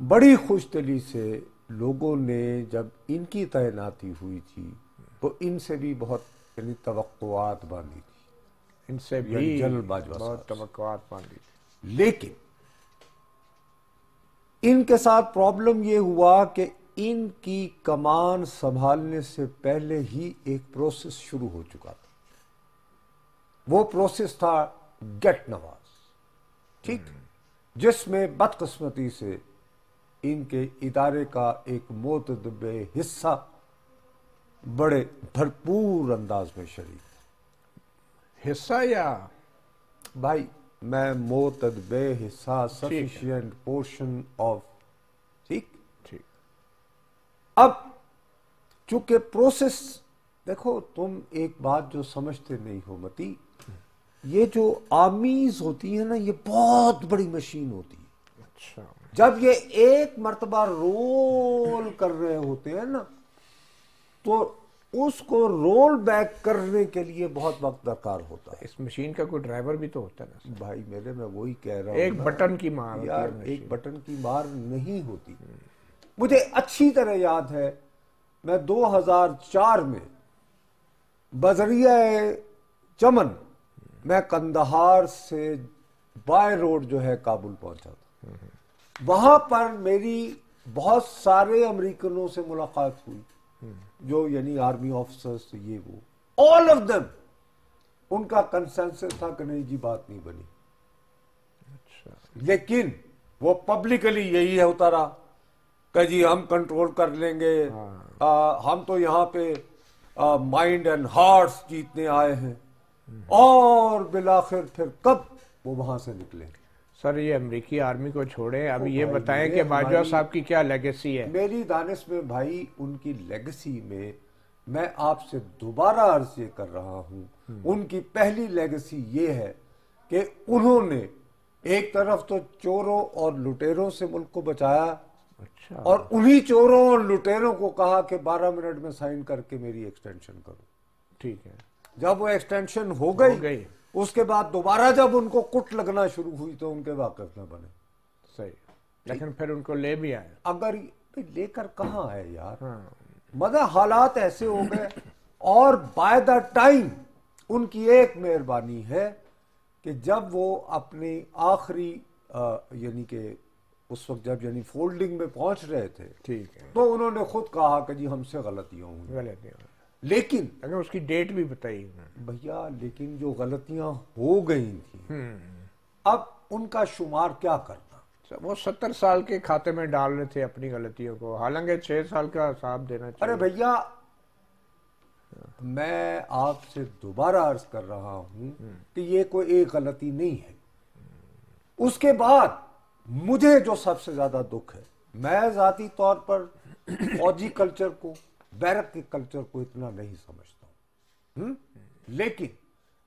بڑی خوش دلی سے لوگوں نے جب ان کی تعیناتی ہوئی تھی تو ان سے بھی بہت یعنی توقعات باندھی تھی، ان سے بھی یعنی جنرل باجوہ بہت صاحب سے۔ توقعات باندھی تھی۔ لیکن ان کے ساتھ پرابلم یہ ہوا کہ ان کی کمان سنبھالنے سے پہلے ہی ایک پروسیس شروع ہو چکا تھا، وہ پروسیس تھا گیٹ نواز، ٹھیک، جس میں بدقسمتی سے ان کے ادارے کا ایک معتدب حصہ بڑے بھرپور انداز میں شریک، حصہ یا بھائی میں معتدب حصہ، سفیشینٹ پورشن آف، ٹھیک۔ ٹھیک، اب چونکہ پروسیس، دیکھو تم ایک بات جو سمجھتے نہیں ہو متی، یہ جو آرمیز ہوتی ہے نا یہ بہت بڑی مشین ہوتی ہے۔ اچھا، جب یہ ایک مرتبہ رول کر رہے ہوتے ہیں نا تو اس کو رول بیک کرنے کے لیے بہت وقت درکار ہوتا ہے۔ اس مشین کا کوئی ڈرائیور بھی تو ہوتا ہے نا؟ بھائی میرے میں وہی کہہ رہا ہوں، ایک بٹن کی مار ہوتی ہے یار، مشین۔ ایک بٹن کی مار نہیں ہوتی۔ مجھے اچھی طرح یاد ہے میں 2004 میں بذریعہ چمن میں قندھار سے بائی روڈ جو ہے کابل پہنچا تھا، وہاں پر میری بہت سارے امریکنوں سے ملاقات ہوئی جو یعنی آرمی آفیسرز سے، یہ وہ آل آف دم، ان کا کنسنسس تھا کہ نہیں جی بات نہیں بنی، لیکن وہ پبلکلی یہی ہوتا رہا کہ جی ہم کنٹرول کر لیں گے، ہم تو یہاں پہ مائنڈ اینڈ ہارٹس جیتنے آئے ہیں، اور بالآخر پھر کب وہ وہاں سے نکلے۔ سر یہ امریکی آرمی کو چھوڑیں، اب یہ بھائی بتائیں میرے کہ باجوہ بھائی، صاحب کی کیا لیگیسی ہے؟ میری دانش میں بھائی ان کی لیگسی میں میں آپ سے دوبارہ عرض یہ کر رہا ہوں، ان کی پہلی لیگسی یہ ہے کہ انہوں نے ایک طرف تو چوروں اور لٹیروں سے ملک کو بچایا، اچھا، اور انہی چوروں اور لٹیروں کو کہا کہ 12 منٹ میں سائن کر کے میری ایکسٹینشن کرو۔ ٹھیک ہے، جب وہ ایکسٹینشن ہو گئی اس کے بعد دوبارہ جب ان کو کٹ لگنا شروع ہوئی تو ان کے واقف نہ بنے۔ صحیح، لیکن پھر ان کو لے بھی آئے۔ اگر لے کر کہاں ہے یار، مگر حالات ایسے ہو گئے، اور بائی دا ٹائم ان کی ایک مہربانی ہے کہ جب وہ اپنی آخری یعنی کہ اس وقت جب یعنی فولڈنگ میں پہنچ رہے تھے، ٹھیک ہے، تو انہوں نے خود کہا کہ جی ہم سے غلطیاں ہوئی، غلط نہیں، لیکن اگر اس کی ڈیٹ بھی بتائی۔ بھیا لیکن جو غلطیاں ہو گئی تھیں اب ان کا شمار کیا کرنا؟ وہ 70 سال کے کھاتے میں ڈال رہے تھے اپنی غلطیوں کو، حالانکہ 6 سال کا حساب دینا چاہیے۔ ارے بھیا میں آپ سے دوبارہ عرض کر رہا ہوں کہ یہ کوئی ایک غلطی نہیں ہے۔ اس کے بعد مجھے جو سب سے زیادہ دکھ ہے، میں ذاتی طور پر فوجی کلچر کو، بیرک کے کلچر کو اتنا نہیں سمجھتا ہوں، لیکن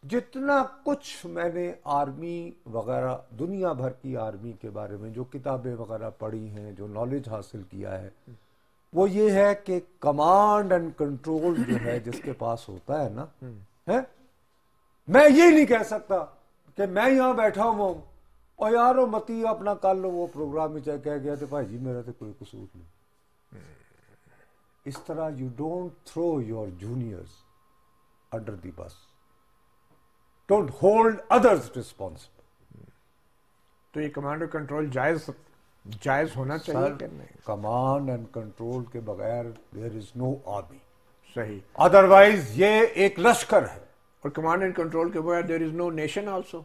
جتنا کچھ میں نے آرمی وغیرہ، دنیا بھر کی آرمی کے بارے میں جو کتابیں وغیرہ پڑھی ہیں، جو نالج حاصل کیا ہے، وہ یہ ہے کہ کمانڈ اینڈ کنٹرول جو ہے جس کے پاس ہوتا ہے نا، میں یہ نہیں کہہ سکتا کہ میں یہاں بیٹھا ہوا ہوں اور یارو متی اپنا کر لو، وہ پروگرام میں چاہے کہہ گیا تھے بھائی جی میرا تو کوئی قصور نہیں۔ اس طرح you don't through your juniors under the بس، ڈونٹ ہولڈ ادرز ریسپانسبل۔ تو یہ کمانڈ اور کنٹرول جائز ہونا چاہیے کہ نہیں؟ کمانڈ اینڈ کنٹرول کے بغیر دیر از نو آرمی، صحیح، ادروائز یہ ایک لشکر ہے۔ اور کمانڈ اینڈ کنٹرول کے بغیر دیر از نو نیشن آلسو۔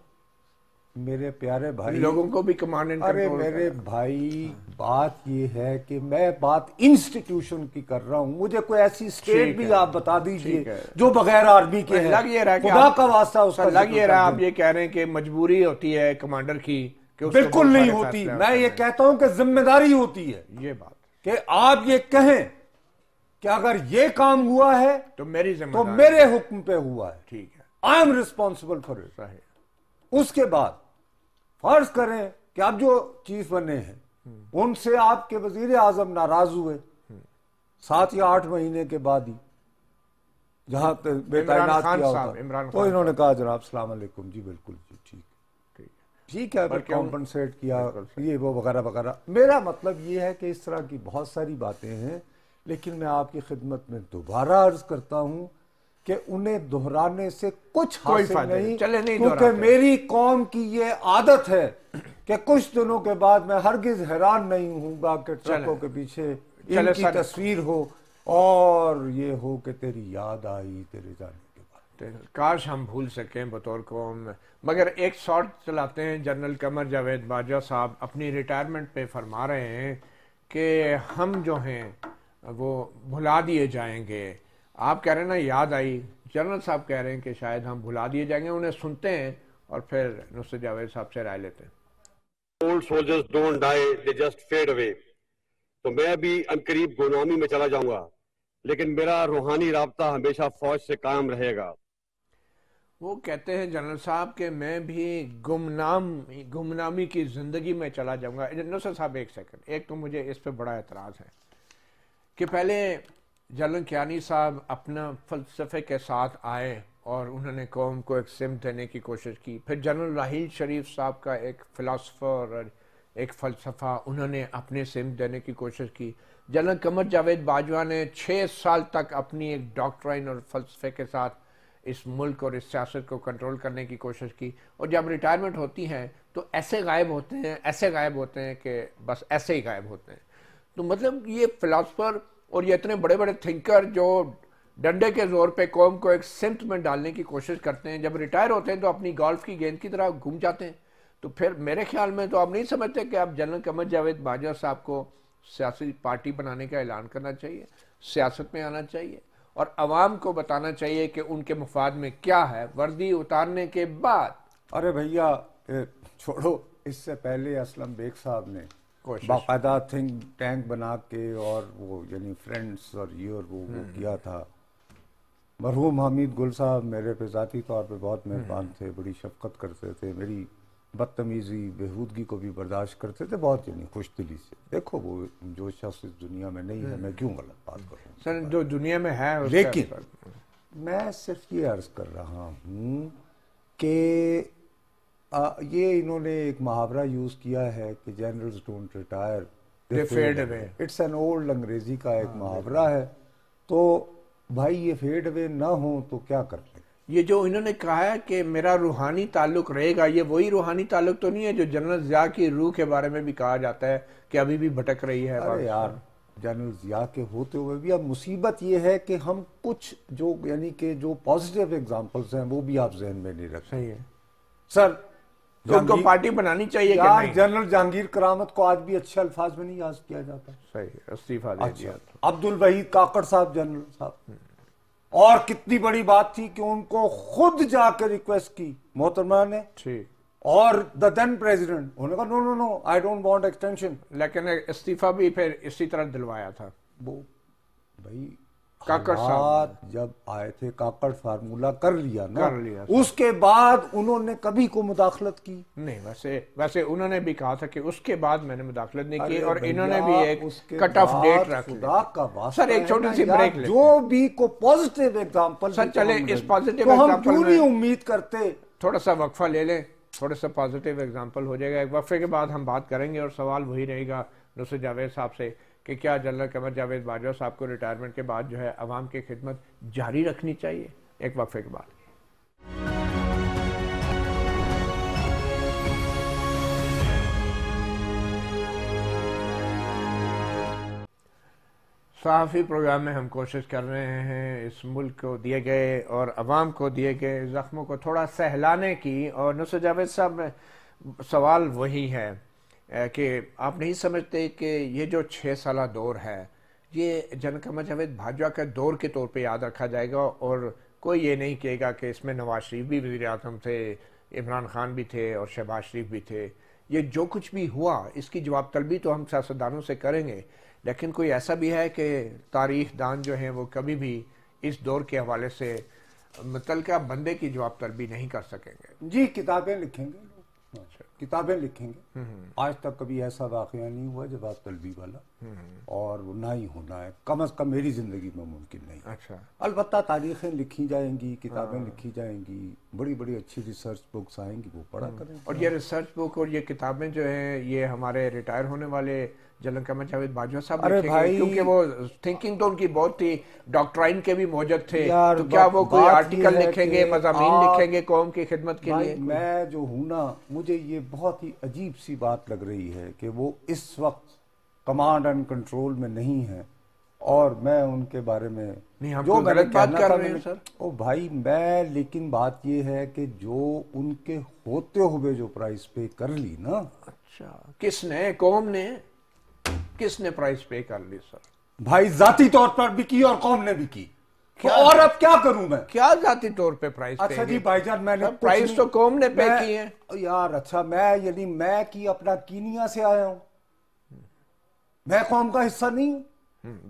میرے پیارے بھائی، لوگوں کو بھی کمانڈ اینڈ ارے کنٹرول، میرے بھائی بات یہ ہے کہ میں بات انسٹیٹیوشن کی کر رہا ہوں، مجھے کوئی ایسی اسٹیٹ بھی آپ بتا دیجئے جو بغیر آرمی کے ہے، لگ یہ رہا کہ خدا کا واسطہ اس کا لگ یہ رہا آپ یہ کہہ رہے ہیں کہ مجبوری ہوتی ہے کمانڈر کی کہ اس کو بالکل نہیں ہوتی، میں یہ کہتا ہوں کہ ذمہ داری ہوتی ہے یہ بات کہ آپ یہ کہیں کہ اگر یہ کام ہوا ہے تو میری ذمہ تو داری، میرے حکم پہ ہوا ہے، ٹھیک ہے، I am responsible for it. صحیح، اس کے بعد فرض کریں کہ اب جو چیف بنے ہیں ان سے آپ کے وزیر اعظم ناراض ہوئے 7 یا 8 مہینے کے بعد ہی، جہاں بے تعینات کیا ہوتا، تو انہوں نے کہا جناب السلام علیکم، جی بالکل جی ٹھیک، ٹھیک ہے اگر کمپنسیٹ کیا یہ وہ وغیرہ وغیرہ. میرا مطلب یہ ہے کہ اس طرح کی بہت ساری باتیں ہیں، لیکن میں آپ کی خدمت میں دوبارہ عرض کرتا ہوں کہ انہیں دہرانے سے کچھ حاصل نہیں، کیونکہ میری قوم کی یہ عادت ہے کہ کچھ دنوں کے بعد میں ہرگز حیران نہیں ہوں گا کہ ٹرکوں کے پیچھے ان کی تصویر ہو اور یہ ہو کہ تیری یاد آئی تیرے جانے کے بعد. کاش ہم بھول سکیں بطور قوم. مگر ایک شارٹ چلاتے ہیں. جنرل قمر جاوید باجوہ صاحب اپنی ریٹائرمنٹ پہ فرما رہے ہیں کہ ہم جو ہیں وہ بھلا دیے جائیں گے. آپ کہہ رہے ہیں نا یاد آئی، جنرل صاحب کہہ رہے ہیں کہ شاید ہم بھلا دیے جائیں گے. انہیں سنتے ہیں اور پھر نصرت جاوید صاحب سے رائے لیتے ہیں. Old soldiers don't die, they just fade away. تو میں بھی ان قریب غلامی میں چلا جاؤں گا، لیکن میرا روحانی رابطہ ہمیشہ فوج سے قائم رہے گا. وہ کہتے ہیں جنرل صاحب کہ میں بھی گمنامی کی زندگی میں چلا جاؤں گا. نصرت صاحب ایک سیکنڈ، ایک تو مجھے اس پہ بڑا اعتراض ہے کہ پہلے جنرل کیانی صاحب اپنا فلسفے کے ساتھ آئے اور انہوں نے قوم کو ایک سمت دینے کی کوشش کی. پھر جنرل راحیل شریف صاحب کا ایک فلسفر اور ایک فلسفہ انہوں نے اپنے سمت دینے کی کوشش کی. جنرل قمر جاوید باجوہ نے 6 سال تک اپنی ایک ڈاکٹرائن اور فلسفے کے ساتھ اس ملک اور اس سیاست کو کنٹرول کرنے کی کوشش کی. اور جب ریٹائرمنٹ ہوتی ہیں تو ایسے غائب ہوتے ہیں کہ بس ایسے ہی غائب ہوتے ہیں. تو مطلب یہ فلسفر اور یہ اتنے بڑے بڑے تھنکر جو ڈنڈے کے زور پہ قوم کو ایک سمت میں ڈالنے کی کوشش کرتے ہیں، جب ریٹائر ہوتے ہیں تو اپنی گولف کی گیند کی طرح گھوم جاتے ہیں. تو پھر میرے خیال میں تو آپ نہیں سمجھتے کہ آپ جنرل قمر جاوید باجوہ صاحب کو سیاسی پارٹی بنانے کا اعلان کرنا چاہیے، سیاست میں آنا چاہیے اور عوام کو بتانا چاہیے کہ ان کے مفاد میں کیا ہے وردی اتارنے کے بعد. ارے بھیا چھوڑو، اس سے پہلے اسلم بیگ صاحب نے باقاعدہ تھنک ٹینک بنا کے اور وہ یعنی فرینڈز اور یہ اور وہ کیا تھا. مرحوم حمید گل صاحب میرے پہ ذاتی طور پہ بہت مہربان تھے، بڑی شفقت کرتے تھے، میری بدتمیزی بےہودگی کو بھی برداشت کرتے تھے بہت یعنی خوش دلی سے. دیکھو وہ جو شخص اس دنیا میں نہیں ہے، میں کیوں غلط بات کروں سر، جو دنیا میں ہے. لیکن میں صرف یہ عرض کر رہا ہوں کہ یہ انہوں نے ایک محاورہ یوز کیا ہے کہ generals don't retire they fade away. It's an old انگریزی کا ایک محاورہ ہے. تو بھائی یہ فیڈ اوے نہ ہوں تو کیا کر لیں. یہ جو انہوں نے کہا ہے کہ میرا روحانی تعلق رہے گا، یہ وہی روحانی تعلق تو نہیں ہے جو جنرل ضیاء کی روح کے بارے میں بھی کہا جاتا ہے کہ ابھی بھی بھٹک رہی ہے. ارے یار جنرل ضیاء کے ہوتے ہوئے بھی اب مصیبت یہ ہے کہ ہم کچھ جو یعنی کہ جو پازیٹیو ایگزامپلس ہیں وہ بھی آپ ذہن میں نہیں رکھتے. صحیح ہے سر، ان کو پارٹی بنانی چاہیے کہ نہیں؟ جنرل جہانگیر کرامت کو آج بھی اچھے الفاظ میں نہیں یاد کیا جاتا. صحیح، استعفیٰ دے دیا. عبدالوحید کاکڑ صاحب جنرل صاحب، اور کتنی بڑی بات تھی کہ ان کو خود جا کے ریکویسٹ کی محترمہ نے، اور دا دین پریزیڈنٹ انہوں نے کہا نو نو نو آئی ڈونٹ وانٹ ایکسٹینشن. لیکن استعفیٰ بھی پھر اسی طرح دلوایا تھا. وہ بھائی کاکڑ صاحب جب آئے تھے کاکڑ فارمولہ کر لیا نا، اس کے بعد انہوں نے کبھی کو مداخلت کی نہیں. ویسے انہوں نے بھی کہا تھا کہ اس کے بعد میں نے مداخلت نہیں کی، اور انہوں نے بھی ایک کٹ آف ڈیٹ رکھ لی. سر ایک چھوٹی سی بریک لیں. جو بھی کو پازیٹیو ایگزامپل سر چلے اس پازیٹیو ہم ایگزامپل کیوں میں نہیں امید کرتے تھوڑا سا وقفہ لے لیں، تھوڑا سا پازیٹیو ایگزامپل ہو جائے گا. ایک وقفے کے بعد ہم بات کریں گے اور سوال وہی رہے گا نصرت جاوید صاحب سے کہ کیا جنرل قمر جاوید باجوہ صاحب کو ریٹائرمنٹ کے بعد جو ہے عوام کی خدمت جاری رکھنی چاہیے. ایک وقفے کے بعد. صحافی پروگرام میں ہم کوشش کر رہے ہیں اس ملک کو دیے گئے اور عوام کو دیے گئے زخموں کو تھوڑا سہلانے کی. اور نصرت جاوید صاحب سوال وہی ہے کہ آپ نہیں سمجھتے کہ یہ جو 6 سالہ دور ہے یہ جنرل قمر جاوید باجوہ کے دور کے طور پہ یاد رکھا جائے گا، اور کوئی یہ نہیں کہے گا کہ اس میں نواز شریف بھی وزیر اعظم تھے، عمران خان بھی تھے اور شہباز شریف بھی تھے. یہ جو کچھ بھی ہوا اس کی جواب طلبی تو ہم سیاستدانوں سے کریں گے، لیکن کوئی ایسا بھی ہے کہ تاریخ دان جو ہیں وہ کبھی بھی اس دور کے حوالے سے متعلقہ بندے کی جواب طلبی نہیں کر سکیں گے. جی کتابیں لکھیں گے. کتابیں لکھیں گے. آج تک کبھی ایسا واقعہ نہیں ہوا جواب طلبی والا, اور نہ ہی ہونا ہے, کم از کم میری زندگی میں ممکن نہیں. اچھا, البتہ تاریخیں لکھی جائیں گی, کتابیں لکھی جائیں گی, بڑی بڑی اچھی ریسرچ بکس آئیں گی, وہ پڑھا کریں. اور یہ ریسرچ بک اور یہ کتابیں جو ہیں یہ ہمارے ریٹائر ہونے والے جنرل قمر جاوید باجوہ صاحب لکھیں گے, کیونکہ وہ تھنکنگ تو ان کی بہت تھی, ڈاکٹرائن کے بھی موجد تھے, تو کیا وہ کوئی آرٹیکل لکھیں گے, مضامین لکھیں گے قوم کی خدمت کے لیے؟ میں جو ہوں نا, مجھے یہ بہت ہی عجیب سی بات لگ رہی ہے کہ وہ اس وقت کمانڈ اینڈ کنٹرول میں نہیں ہے, اور میں ان کے بارے میں جو غلط بات کر رہے ہیں سر. او بھائی میں, لیکن بات یہ ہے کہ جو ان کے ہوتے ہوئے جو پرائز پے کر لی نا. اچھا, کس نے, قوم نے, کس نے پرائز پے کر لی سر؟ بھائی ذاتی طور پر بھی کی اور قوم نے بھی کی. اور اب کیا کروں میں؟ کیا ذاتی طور پہ پرائز پے؟ اچھا جی بھائی جان, میں نے پرائز تو قوم نے پے کی ہے یار. اچھا میں, یعنی میں کی اپنا کینیا سے آیا ہوں, میں قوم کا حصہ نہیں ہوں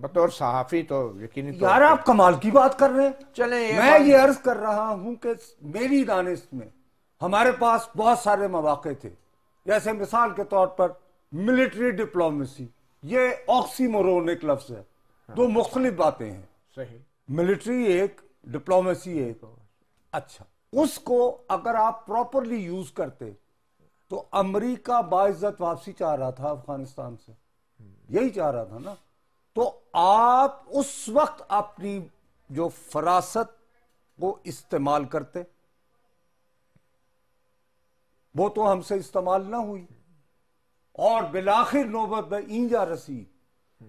بطور صحافی تو یقینی طور یار. آپ کمال کی بات کر رہے ہیں. چلیں میں یہ عرض کر رہا ہوں کہ میری دانش میں ہمارے پاس بہت سارے مواقع تھے, جیسے مثال کے طور پر ملٹری ڈپلومیسی, یہ آکسی مورون ایک لفظ ہے, دو مختلف باتیں ہیں. صحیح, ملٹری ایک, ڈپلومیسی ایک. اچھا, اس کو اگر آپ پراپرلی یوز کرتے تو امریکہ باعزت واپسی چاہ رہا تھا افغانستان سے, یہی چاہ رہا تھا نا. تو آپ اس وقت اپنی جو فراست کو استعمال کرتے, وہ تو ہم سے استعمال نہ ہوئی, اور بالآخر نوبت میں اینجا رسید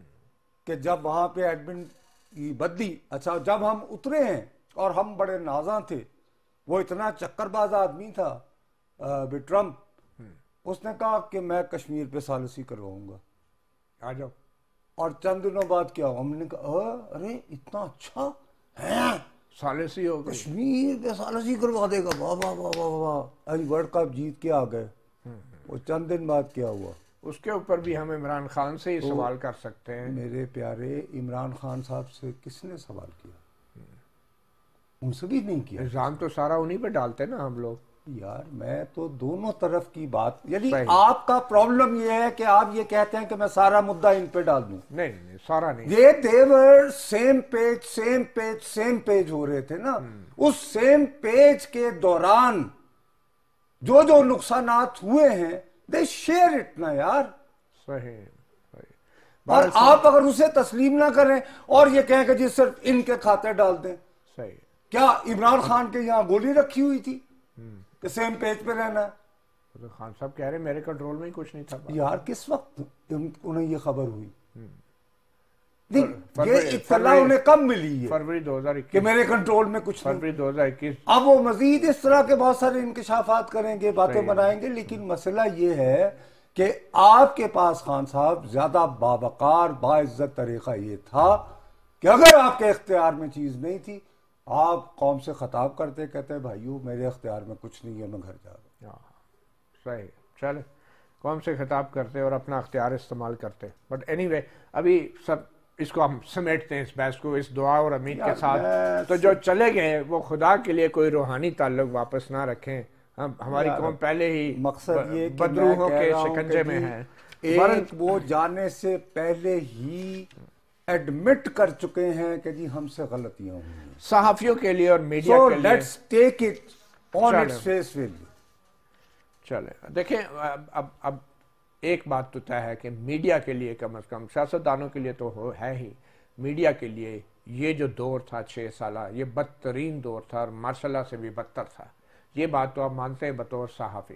کہ جب وہاں پہ ایڈمن کی بدلی. اچھا, جب ہم اترے ہیں اور ہم بڑے نازاں تھے, وہ اتنا چکر باز آدمی تھا ٹرمپ, اس نے کہا کہ میں کشمیر پہ ثالثی کرواؤں گا, آ جاؤ. اور چند دنوں بعد کیا ہوا, ہم نے کہا ارے اتنا اچھا ہے, ثالثی ہو گئی, کشمیر پہ ثالثی کروا دے گا, واہ واہ واہ واہ واہ, ابھی ورلڈ کپ جیت کے آ گئے. وہ چند دن بعد کیا ہوا, اس کے اوپر بھی ہم عمران خان سے ہی سوال کر سکتے ہیں. میرے پیارے, عمران خان صاحب سے کس نے سوال کیا؟ ان سے بھی نہیں کیا. الزام تو سارا انہی پہ ڈالتے نا ہم لوگ. یار میں تو دونوں طرف کی بات, یعنی آپ کا پرابلم یہ ہے کہ آپ یہ کہتے ہیں کہ میں سارا مدعا ان پہ ڈال دوں. نہیں, سارا نہیں. یہ دیور same page same page same page ہو رہے تھے نا. اس سیم پیج کے دوران جو جو نقصانات ہوئے ہیں, دے شیئر اٹ نا یار. صحیح. اور آپ اگر اسے تسلیم نہ کریں اور یہ کہیں کہ جی صرف ان کے کھاتے ڈال دیں. صحیح. کیا عمران خان کے یہاں گولی رکھی ہوئی تھی کہ سیم پیج پہ رہنا ہے؟ خان صاحب کہہ رہے میرے کنٹرول میں ہی کچھ نہیں تھا. یار کس وقت انہیں یہ خبر ہوئی؟ یہ اطلاع انہیں کب ملی ہے؟ فروری 2021 کہ میرے کنٹرول میں کچھ نہیں. فروری 2021. اب وہ مزید اس طرح کے بہت سارے انکشافات کریں گے, باتیں بنائیں گے, لیکن مسئلہ یہ ہے کہ آپ کے پاس خان صاحب زیادہ باوقار باعزت طریقہ یہ تھا کہ اگر آپ کے اختیار میں چیز نہیں تھی, آپ قوم سے خطاب کرتے, کہتے بھائیو میرے اختیار میں کچھ نہیں ہے, میں گھر جا رہا ہوں. صحیح. چلے, قوم سے خطاب کرتے اور اپنا اختیار استعمال کرتے. بٹ اینی وے, ابھی سب اس کو ہم سمیٹتے ہیں, اس بحث کو اس دعا اور امید کے ساتھ. تو جو چلے گئے وہ خدا کے لیے کوئی روحانی تعلق واپس نہ رکھیں. ہماری قوم پہلے ہی مقصد یہ بدروحوں کے شکنجے میں ہے. ایک وہ جانے سے پہلے ہی ایڈمٹ کر چکے ہیں کہ جی ہم سے غلطیاں ہوئی ہیں. صحافیوں کے لیے اور میڈیا کے لیے. So let's take it on its face value. چلے دیکھیں, اب ایک بات تو طے ہے کہ میڈیا کے لیے کم از کم, سیاستدانوں کے لیے تو ہے ہی, میڈیا کے لیے یہ جو دور تھا 6 سالہ, یہ بدترین دور تھا اور مارشل لا سے بھی بدتر تھا. یہ بات تو آپ مانتے ہیں بطور صحافی؟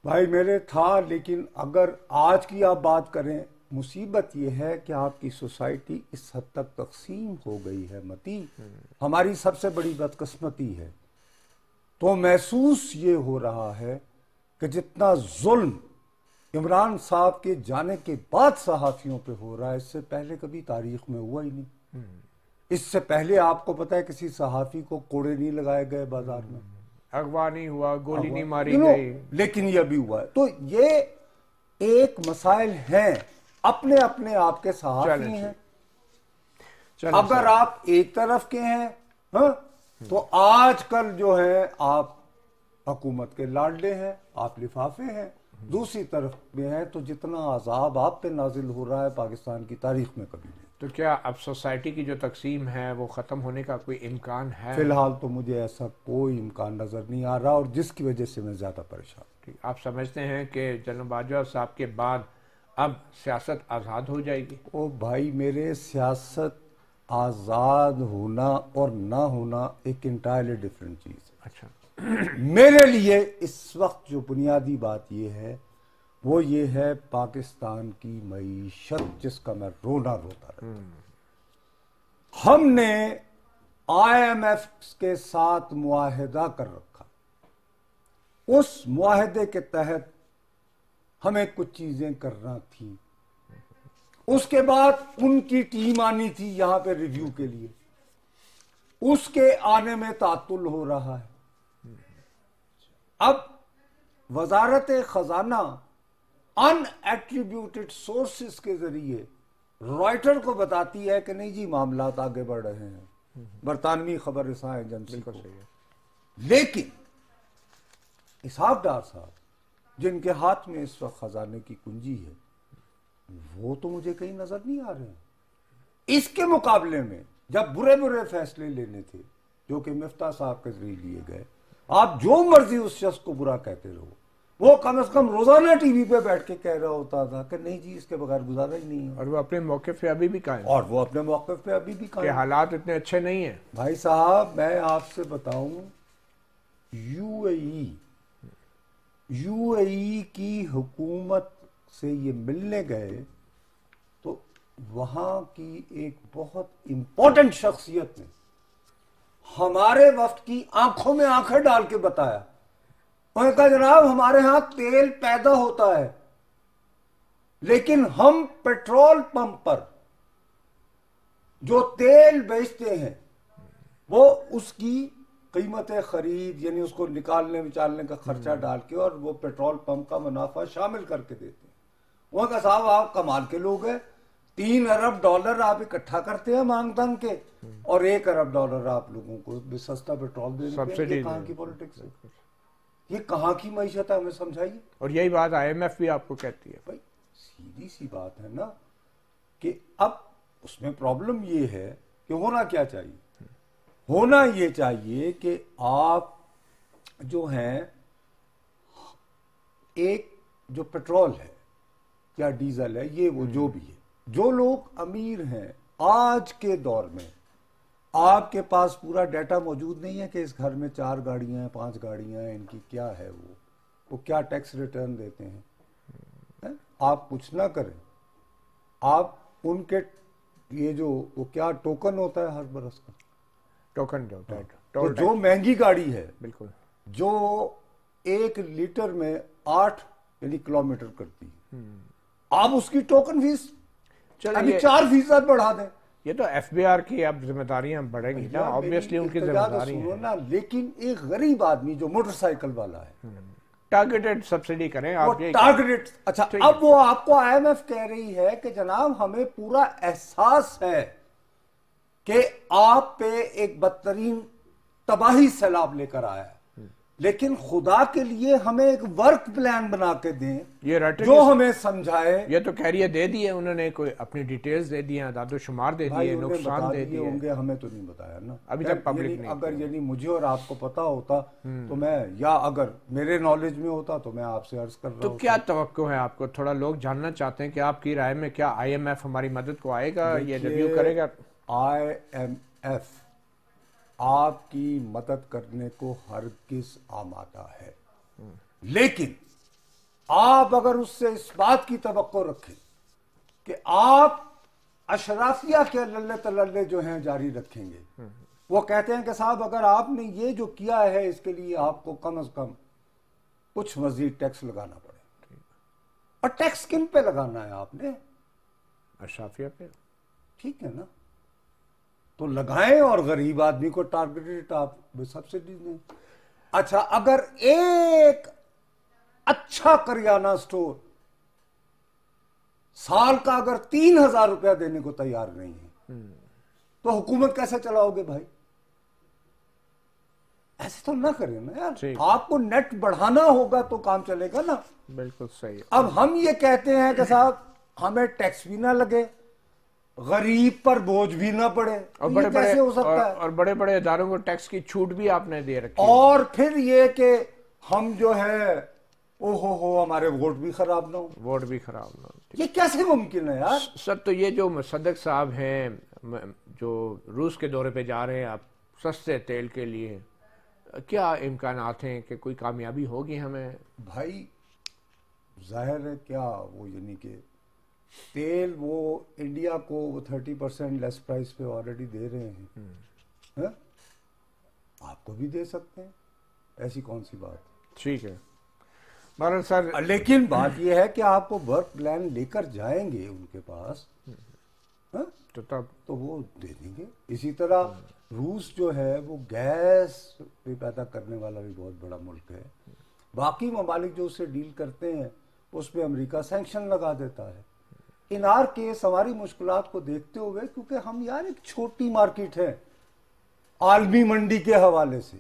بھائی میرے تھا, لیکن اگر آج کی آپ بات کریں, مصیبت یہ ہے کہ آپ کی سوسائٹی اس حد تک تقسیم ہو گئی ہے متی. ہماری سب سے بڑی بدقسمتی ہے. تو محسوس یہ ہو رہا ہے کہ جتنا ظلم عمران صاحب کے جانے کے بعد صحافیوں پہ ہو رہا ہے, اس سے پہلے کبھی تاریخ میں ہوا ہی نہیں. اس سے پہلے آپ کو پتا ہے کسی صحافی کو کوڑے نہیں لگائے گئے بازار میں, اغوا نہیں ہوا, گولی نہیں ماری گئی, لیکن یہ بھی ہوا ہے. تو یہ ایک مسائل ہیں, اپنے اپنے آپ کے صحافی ہیں. اگر آپ ایک طرف کے ہیں تو آج کل جو ہے آپ حکومت کے لاڈلے ہیں, آپ لفافے ہیں، دوسری طرف میں ہے تو جتنا عذاب آپ پہ نازل ہو رہا ہے پاکستان کی تاریخ میں کبھی نہیں۔ تو کیا اب سوسائٹی کی جو تقسیم ہے وہ ختم ہونے کا کوئی امکان ہے؟ فی الحال تو مجھے ایسا کوئی امکان نظر نہیں آ رہا، اور جس کی وجہ سے میں زیادہ پریشان ہوں۔ آپ سمجھتے ہیں کہ جناب باجوہ صاحب کے بعد اب سیاست آزاد ہو جائے گی؟ او بھائی میرے، سیاست آزاد ہونا اور نہ ہونا ایک انٹائرلی ڈیفرنٹ چیز ہے۔ اچھا، میرے لیے اس وقت جو بنیادی بات یہ ہے وہ یہ ہے پاکستان کی معیشت، جس کا میں رونا روتا رہتا ہوں۔ ہم نے آئی ایم ایف کے ساتھ معاہدہ کر رکھا، اس معاہدے کے تحت ہمیں کچھ چیزیں کرنا تھی، اس کے بعد ان کی ٹیم آنی تھی یہاں پہ ریویو کے لیے، اس کے آنے میں تعطل ہو رہا ہے۔ اب وزارت خزانہ ان ایٹریبیوٹڈ سورسز کے ذریعے رائٹر کو بتاتی ہے کہ نہیں جی معاملات آگے بڑھ رہے ہیں، برطانوی خبر رساں ایجنسی کو، لیکن اسحاق ڈار صاحب جن کے ہاتھ میں اس وقت خزانے کی کنجی ہے وہ تو مجھے کہیں نظر نہیں آ رہے ہیں۔ اس کے مقابلے میں جب برے برے فیصلے لینے تھے جو کہ مفتاح صاحب کے ذریعے لیے گئے، آپ جو مرضی اس شخص کو برا کہتے رہو، وہ کم از کم روزانہ ٹی وی پہ بیٹھ کے کہہ رہا ہوتا تھا کہ نہیں جی اس کے بغیر گزارا ہی نہیں ہے، اور وہ اپنے موقف پہ ابھی بھی قائم، اور وہ اپنے موقف پہ ابھی بھی کہ قائم۔ حالات اتنے اچھے نہیں ہیں۔ بھائی صاحب میں آپ سے بتاؤں، یو اے ای کی حکومت سے یہ ملنے گئے تو وہاں کی ایک بہت امپورٹنٹ شخصیت نے ہمارے وفد کی آنکھوں میں آنکھیں ڈال کے بتایا، انہوں نے کہا جناب ہمارے ہاں تیل پیدا ہوتا ہے لیکن ہم پیٹرول پمپ پر جو تیل بیچتے ہیں وہ اس کی قیمت خرید، یعنی اس کو نکالنے وچالنے کا خرچہ ڈال کے اور وہ پیٹرول پمپ کا منافع شامل کر کے دیتے ہیں۔ وہ کہا صاحب آپ کمال کے لوگ ہیں، 3 ارب ڈالر آپ اکٹھا کرتے ہیں مانگ تنگ کے، اور 1 ارب ڈالر آپ لوگوں کو سستا پیٹرول دے دیتے ہیں۔ یہ کہاں کی پولیٹکس ہے؟ یہ کہاں کی معیشت ہے؟ ہمیں سمجھائیے۔ اور یہی بات آئی ایم ایف بھی آپ کو کہتی ہے۔ بھائی سیدھی سی بات ہے نا کہ اب اس میں پرابلم یہ ہے کہ ہونا کیا چاہیے؟ ہونا یہ چاہیے کہ آپ جو ہیں ایک جو پیٹرول ہے یا ڈیزل ہے، یہ وہ جو بھی ہے، جو لوگ امیر ہیں آج کے دور میں، آپ کے پاس پورا ڈیٹا موجود نہیں ہے کہ اس گھر میں 4 گاڑیاں ہیں، 5 گاڑیاں ہیں، ان کی کیا ہے، وہ کیا ٹیکس ریٹرن دیتے ہیں۔ آپ کچھ نہ کریں، آپ ان کے یہ جو وہ کیا ٹوکن ہوتا ہے ہر برس کا، ٹوکن جو تو جو مہنگی گاڑی ہے بالکل، جو 1 لیٹر میں 8 یعنی کلومیٹر کرتی ہے، آپ اس کی ٹوکن فیس ابھی 4% بڑھا دیں۔ یہ تو ایف بی آر کی اب ذمہ داریاں بڑھیں گی نا، آبویسلی ان کی ذمہ داری ہے۔ لیکن ایک غریب آدمی جو موٹر سائیکل والا ہے ٹارگیٹڈ سبسڈی کریں آپ، یہ ٹارگیٹڈ۔ اچھا اب وہ آپ کو آئی ایم ایف کہہ رہی ہے کہ جناب ہمیں پورا احساس ہے کہ آپ پہ ایک بدترین تباہی سیلاب لے کر آیا ہے، لیکن خدا کے لیے ہمیں ایک ورک پلان بنا کے دیں جو ہمیں سمجھائے۔ یہ تو کہہ رہی ہے دے دیے انہوں نے، کوئی اپنی ڈیٹیلز دے دیے، اعداد و شمار دے دیے، نقصان دے دیے ہوں گے، ہمیں تو نہیں بتایا نا ابھی تک پبلک نہیں۔ اگر یعنی مجھے اور آپ کو پتا ہوتا تو میں، یا اگر میرے نالج میں ہوتا تو میں آپ سے عرض کر رہا ہوں۔ تو کیا توقع ہے آپ کو؟ تھوڑا لوگ جاننا چاہتے ہیں کہ آپ کی رائے میں کیا آئی ایم ایف ہماری مدد کو آئے گا، یہ ریویو کرے گا؟ آئی ایم ایف آپ کی مدد کرنے کو ہرگز آمادہ ہے، لیکن آپ اگر اس سے اس بات کی توقع رکھیں کہ آپ اشرافیہ کے للے تللے جو ہیں جاری رکھیں گے، وہ کہتے ہیں کہ صاحب اگر آپ نے یہ جو کیا ہے اس کے لیے آپ کو کم از کم کچھ مزید ٹیکس لگانا پڑے، اور ٹیکس کن پہ لگانا ہے آپ نے؟ اشرافیہ پہ، ٹھیک ہے نا، تو لگائیں اور غریب آدمی کو ٹارگیٹڈ آپ سبسڈی دیں۔ اچھا اگر ایک اچھا کریانہ سٹور سال کا اگر 3,000 روپیہ دینے کو تیار نہیں ہے تو حکومت کیسے چلاؤ گے بھائی؟ ایسے تو نہ کریں نا یار، آپ کو نیٹ بڑھانا ہوگا تو کام چلے گا نا. بالکل صحیح. اب ہم یہ کہتے ہیں کہ صاحب ہمیں ٹیکس بھی نہ لگے، غریب پر بوجھ بھی نہ پڑے، یہ کیسے ہو سکتا ہے؟ اور بڑے بڑے اداروں کو ٹیکس کی چھوٹ بھی آپ نے دے رکھی، اور پھر یہ کہ ہم جو ہے او ہمارے ووٹ بھی خراب نہ ہو، ووٹ بھی خراب نہ ہو. یہ کیسے ممکن ہے یار؟ سر تو یہ جو مصدق صاحب ہیں جو روس کے دورے پہ جا رہے ہیں آپ سستے تیل کے لیے، کیا امکانات ہیں کہ کوئی کامیابی ہوگی ہمیں؟ بھائی ظاہر ہے کیا وہ یعنی کہ تیل وہ انڈیا کو 30% لیس پرائس پہ آلریڈی دے رہے ہیں، آپ کو بھی دے سکتے ہیں، ایسی کون سی بات؟ ٹھیک ہے بہرحال سر، لیکن بات یہ ہے کہ آپ کو ورک پلان لے کر جائیں گے ان کے پاس تو وہ دے دیں گے. اسی طرح روس جو ہے وہ گیس پیدا کرنے والا بھی بہت بڑا ملک ہے، باقی ممالک جو اس سے ڈیل کرتے ہیں اس پہ امریکہ سینکشن لگا دیتا ہے. ان آر کیس ہماری مشکلات کو دیکھتے ہوئے، کیونکہ ہم یار ایک چھوٹی مارکیٹ ہے عالمی منڈی کے حوالے سے،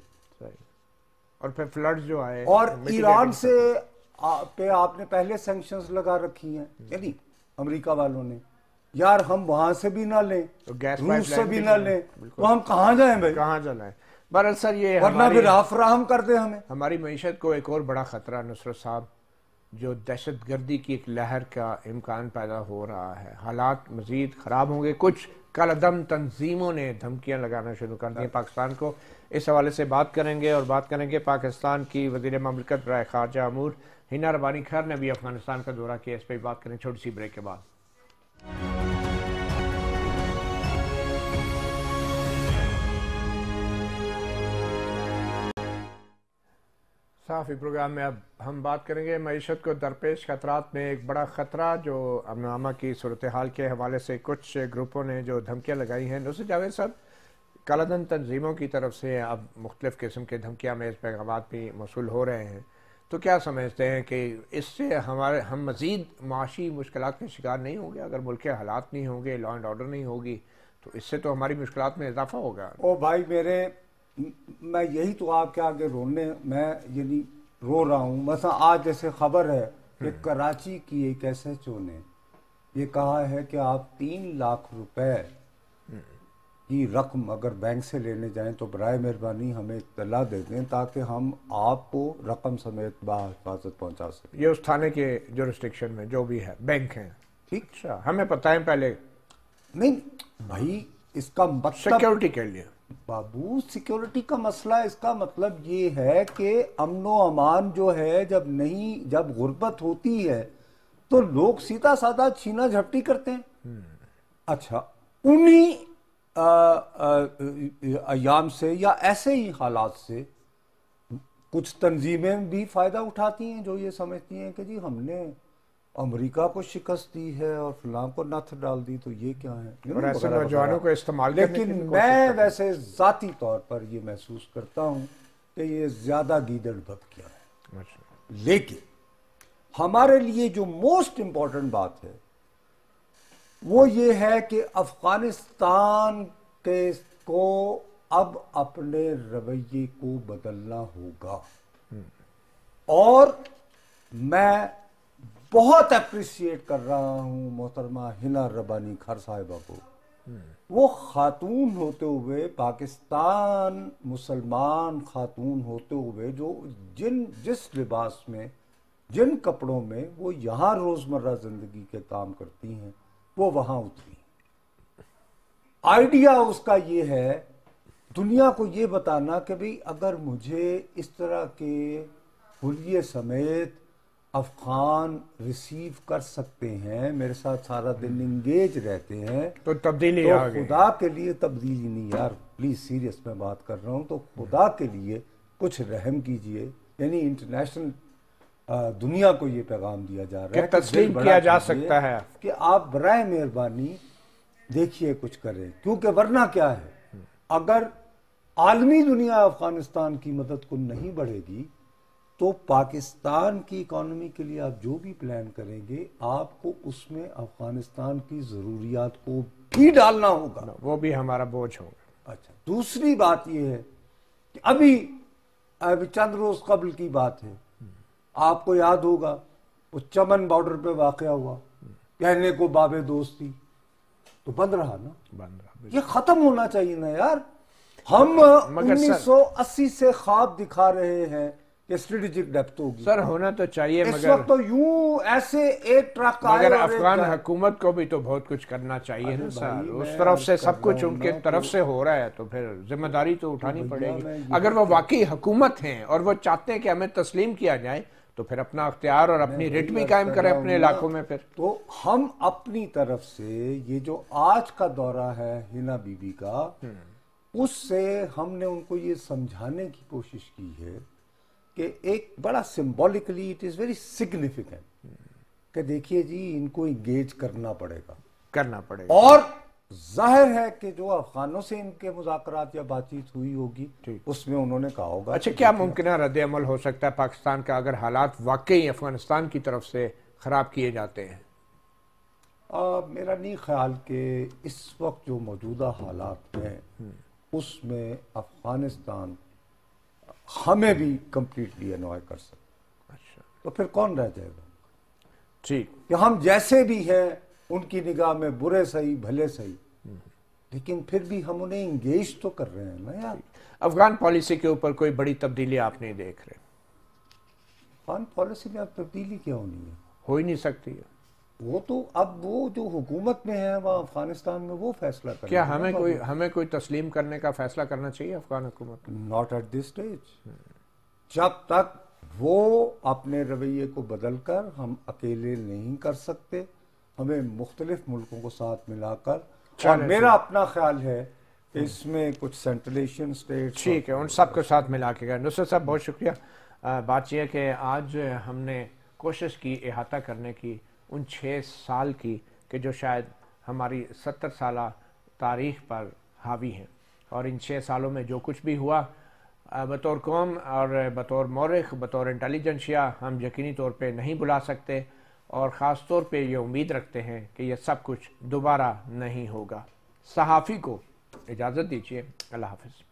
اور پھر فلڈ جو آئے اور ایران سے پہ آپ نے پہلے سینکشنز لگا رکھی ہیں، یعنی امریکہ والوں نے، یار ہم وہاں سے بھی نہ لیں، روس سے بھی نہ لیں، تو ہم کہاں جائیں بھائی؟ کہاں جائیں؟ بہرحال سر یہ ورنہ پھر آپ فراہم کر دیں ہمیں. ہماری معیشت کو ایک اور بڑا خطرہ نصرت صاحب، جو دہشت گردی کی ایک لہر کا امکان پیدا ہو رہا ہے. حالات مزید خراب ہوں گے. کچھ کالعدم تنظیموں نے دھمکیاں لگانا شروع کر دی پاکستان کو. اس حوالے سے بات کریں گے، اور بات کریں گے پاکستان کی وزیر مملکت برائے خارجہ امور ہنا ربانی خیر نے بھی افغانستان کا دورہ کیا. اس پہ بات کریں چھوٹی سی بریک کے بعد. صحافی پروگرام میں اب ہم بات کریں گے معیشت کو درپیش خطرات میں ایک بڑا خطرہ جو امن و امان کی صورتحال کے حوالے سے کچھ گروپوں نے جو دھمکیاں لگائی ہیں. نصرت جاوید صاحب، کالعدم تنظیموں کی طرف سے اب مختلف قسم کے دھمکیاں میں اس پیغامات بھی موصول ہو رہے ہیں، تو کیا سمجھتے ہیں کہ اس سے ہم مزید معاشی مشکلات کے شکار نہیں ہوں گے؟ اگر ملک کے حالات نہیں ہوں گے، لا اینڈ آرڈر نہیں ہوگی، تو اس سے تو ہماری مشکلات میں اضافہ ہوگا. او بھائی میرے، میں یہی تو آپ کے آگے میں یعنی رو رہا ہوں. مثلا آج جیسے خبر ہے کہ کراچی کی ایک ایس ایچ او نے یہ کہا ہے کہ آپ 3 لاکھ روپے کی رقم اگر بینک سے لینے جائیں تو برائے مہربانی ہمیں اطلاع دے دیں تاکہ ہم آپ کو رقم سمیت بحفاظت پہنچا سکیں. یہ اس تھانے کے جورسٹکشن میں جو بھی ہے بینک ہیں. ٹھیک، اچھا، ہمیں پتہ ہے پہلے نہیں بھائی، اس کا مطلب سیکیورٹی کے لیے بابو سیکیورٹی کا مسئلہ، اس کا مطلب یہ ہے کہ امن و امان جو ہے جب غربت ہوتی ہے تو لوگ سیدھا سادہ چھینا جھپٹی کرتے ہیں. اچھا، انہی ایام سے یا ایسے ہی حالات سے کچھ تنظیمیں بھی فائدہ اٹھاتی ہیں جو یہ سمجھتی ہیں کہ جی ہم نے امریکہ کو شکست دی ہے اور فلاں کو نتھ ڈال دی، تو یہ کیا ہے، اور ایسے نوجوانوں کو استعمال کرنے کی لیکن میں ویسے ذاتی طور پر یہ محسوس کرتا ہوں کہ یہ زیادہ گیدڑ بد کیا ہے. لیکن ہمارے لیے جو موسٹ امپورٹنٹ بات ہے وہ یہ ہے کہ افغانستان کو اب اپنے رویے کو بدلنا ہوگا. اور میں بہت اپریشیٹ کر رہا ہوں محترمہ ہنا ربانی خیر صاحبہ کو. وہ خاتون ہوتے ہوئے، پاکستان مسلمان خاتون ہوتے ہوئے، جو جس لباس میں، جن کپڑوں میں وہ یہاں روزمرہ زندگی کے کام کرتی ہیں، وہ وہاں اتری. آئیڈیا اس کا یہ ہے دنیا کو یہ بتانا کہ بھئی اگر مجھے اس طرح کے حلیے سمیت افغان ریسیو کر سکتے ہیں، میرے ساتھ سارا دن انگیج رہتے ہیں، تو تبدیلی تو آ گئی. خدا کے لیے تبدیلی نہیں یار، پلیز سیریس میں بات کر رہا ہوں، تو خدا کے لیے کچھ رحم کیجئے. یعنی انٹرنیشنل دنیا کو یہ پیغام دیا جا رہا ہے کہ تسلیم کیا جا سکتا ہے کہ آپ برائے مہربانی دیکھیے کچھ کریں، کیونکہ ورنہ کیا ہے، اگر عالمی دنیا افغانستان کی مدد کو نہیں بڑھے گی تو پاکستان کی اکانومی کے لیے آپ جو بھی پلان کریں گے آپ کو اس میں افغانستان کی ضروریات کو بھی ڈالنا ہوگا، وہ بھی ہمارا بوجھ ہوگا. اچھا، دوسری بات یہ ہے کہ ابھی ابھی چند روز قبل کی بات ہے، آپ کو یاد ہوگا وہ چمن بارڈر پہ واقعہ ہوا، کہنے کو باب دوستی، تو بند رہا نا، بند رہا۔ یہ ختم ہونا چاہیے نا یار۔ ہم 1980 سے خواب دکھا رہے ہیں کہ اسٹریٹجک ڈیپتھ ہوگی، سر ہونا تو چاہیے، اس وقت تو یوں ایسے ایک ٹرک مگر افغان حکومت کو بھی تو بہت کچھ کرنا چاہیے نا سر، اس طرف سے سب کچھ ان کے طرف سے ہو رہا ہے تو پھر ذمہ داری تو اٹھانی پڑے گی۔ اگر وہ واقعی حکومت ہیں اور وہ چاہتے ہیں کہ ہمیں تسلیم کیا جائے تو پھر اپنا اختیار اور اپنی ریٹ بھی قائم کریں اپنے علاقوں میں۔ پھر تو ہم اپنی طرف سے یہ جو آج کا دورہ ہے ہنا بی بی کا، اس سے ہم نے ان کو یہ سمجھانے کی کوشش کی ہے کہ ایک بڑا symbolically it is very significant کہ دیکھیے جی ان کو انگیج کرنا پڑے گا، اور ظاہر ہے کہ جو افغانوں سے ان کے مذاکرات یا بات چیت ہوئی ہوگی اس میں انہوں نے کہا ہوگا۔ اچھا، کیا ممکنہ رد عمل ہو سکتا ہے پاکستان کا اگر حالات واقعی افغانستان کی طرف سے خراب کیے جاتے ہیں؟ میرا نہیں خیال کہ اس وقت جو موجودہ حالات ہیں اس میں افغانستان ہمیں بھی کمپلیٹلی انوائے کر سکتے، اچھا تو پھر کون رہ جائے گا؟ ٹھیک، کہ ہم جیسے بھی ہیں ان کی نگاہ میں برے صحیح بھلے صحیح، لیکن پھر بھی ہم انہیں انگیج تو کر رہے ہیں نا یار۔ افغان پالیسی کے اوپر کوئی بڑی تبدیلی آپ نہیں دیکھ رہے؟ افغان پالیسی میں اب تبدیلی کیا ہونی ہے؟ ہو ہی نہیں سکتی ہے، وہ تو اب وہ جو حکومت میں ہے وہاں افغانستان میں وہ فیصلہ کریں۔ کیا ہمیں کوئی تسلیم کرنے کا فیصلہ کرنا چاہیے افغان حکومت؟ ناٹ ایٹ دس اسٹیج، جب تک وہ اپنے رویے کو بدل کر، ہم اکیلے نہیں کر سکتے، ہمیں مختلف ملکوں کو ساتھ ملا کر، اور میرا اپنا خیال ہے کہ اس میں کچھ سینٹرل ایشین اسٹیٹس، ٹھیک ہے، ان سب کو ساتھ ملا کے گئے۔ نصرت صاحب بہت شکریہ۔ بات یہ ہے کہ آج ہم نے کوشش کی احاطہ کرنے کی ان 6 سال کی کہ جو شاید ہماری 70 سالہ تاریخ پر حاوی ہیں، اور ان 6 سالوں میں جو کچھ بھی ہوا بطور قوم اور بطور مورخ، بطور انٹیلیجنشیا، ہم یقینی طور پہ نہیں بھلا سکتے، اور خاص طور پہ یہ امید رکھتے ہیں کہ یہ سب کچھ دوبارہ نہیں ہوگا۔ صحافی کو اجازت دیجیے، اللہ حافظ۔